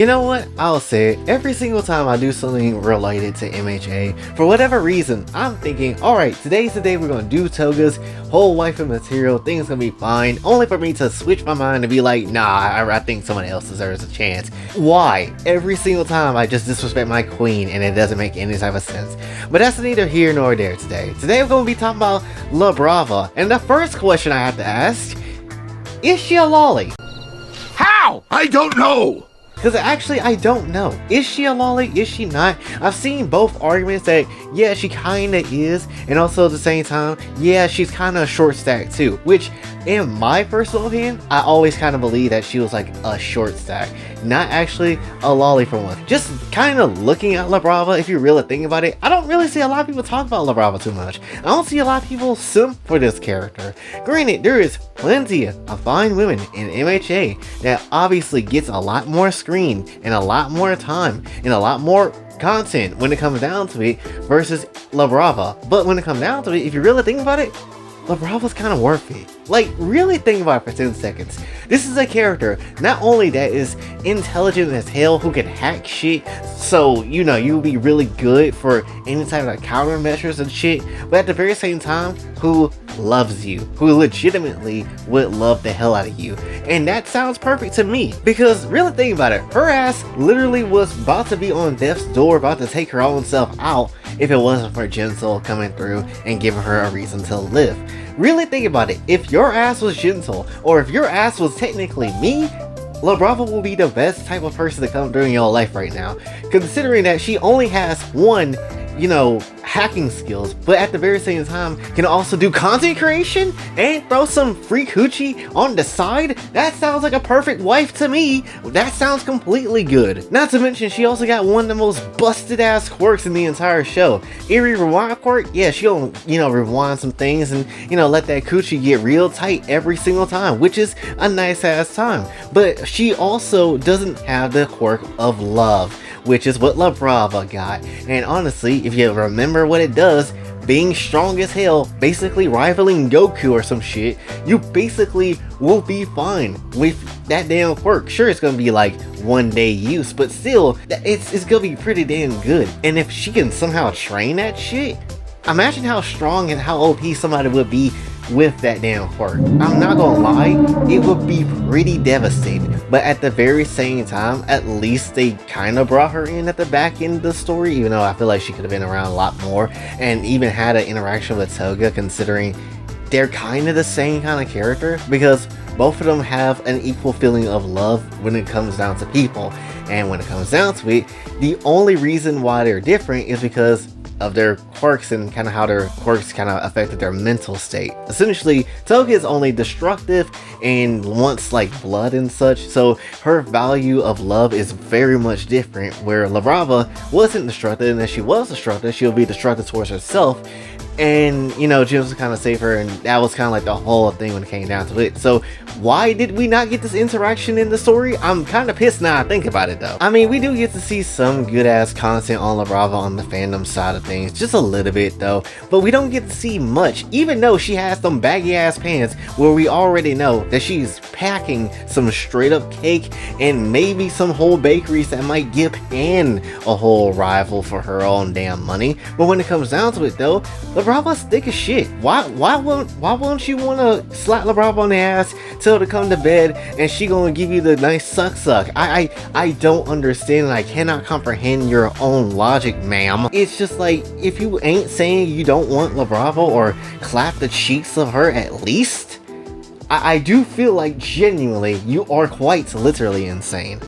You know what? I'll say it. Every single time I do something related to MHA, for whatever reason, I'm thinking, alright, today's the day we're gonna do Toga's whole waifu material, things gonna be fine, only for me to switch my mind and be like, nah, I think someone else deserves a chance. Why? Every single time I just disrespect my queen and it doesn't make any type of sense. But that's neither here nor there today. Today we're gonna be talking about Brava, and the first question I have to ask, is she a lolly? How? I don't know! Because actually, I don't know. Is she a lolly? Is she not? I've seen both arguments that, yeah, she kinda is, and also at the same time, yeah, she's kinda a short stack too. Which, in my personal opinion, I always kind of believe that she was like a short stack, not actually a lolly for one. Just kind of looking at Brava, if you really think about it, I don't really see a lot of people talk about Brava too much. I don't see a lot of people simp for this character. Granted, there is plenty of fine women in MHA that obviously gets a lot more screen and a lot more time and a lot more content when it comes down to it versus Brava. But when it comes down to it, if you really think about it, Brava's kind of worth it. Like, really think about it for 10 seconds. This is a character, not only that is intelligent as hell, who can hack shit, so, you know, you'll be really good for any type of countermeasures and shit, but at the very same time, who loves you, who legitimately would love the hell out of you. And that sounds perfect to me, because really think about it, her ass literally was about to be on death's door, about to take her own self out, if it wasn't for Gentle coming through and giving her a reason to live. Really think about it, if your ass was Gentle, or if your ass was technically me, Brava will be the best type of person to come through in your life right now, considering that she only has one, you know, hacking skills, but at the very same time can also do content creation and throw some free coochie on the side. That sounds like a perfect wife to me. That sounds completely good. Not to mention, she also got one of the most busted ass quirks in the entire show. Eerie rewind quirk, yeah, she'll, you know, rewind some things and, you know, let that coochie get real tight every single time, which is a nice ass time. But she also doesn't have the quirk of love, which is what Brava got. And honestly, if you remember what it does, being strong as hell, basically rivaling Goku or some shit, you basically will be fine with that damn quirk. Sure, it's gonna be like 1 day use, but still, it's gonna be pretty damn good. And if she can somehow train that shit, imagine how strong and how OP somebody would be with that damn quirk. I'm not gonna lie, it would be pretty devastating, but at the very same time, at least they kind of brought her in at the back end of the story, even though I feel like she could have been around a lot more and even had an interaction with Toga, considering they're kind of the same kind of character, because both of them have an equal feeling of love when it comes down to people. And when it comes down to it, the only reason why they're different is because of their quirks and kind of how their quirks kind of affected their mental state. Essentially, Toga is only destructive and wants like blood and such, so her value of love is very much different, where Brava wasn't destructive, and if she was destructive, she'll be destructive towards herself. And, you know, Jim was kind of save her, and that was kind of like the whole thing when it came down to it. So why did we not get this interaction in the story? I'm kind of pissed now I think about it though. I mean, we do get to see some good ass content on Brava on the fandom side of things, just a little bit though, but we don't get to see much, even though she has some baggy ass pants where we already know that she's packing some straight up cake and maybe some whole bakeries that might give in a whole rival for her own damn money. But when it comes down to it though, Brava's thick as shit. Why won't you wanna slap Brava on the ass, tell her to come to bed, and she gonna give you the nice suck? I don't understand, and I cannot comprehend your own logic, ma'am. It's just like, if you ain't saying you don't want Brava or clap the cheeks of her at least, I do feel like genuinely you are quite literally insane.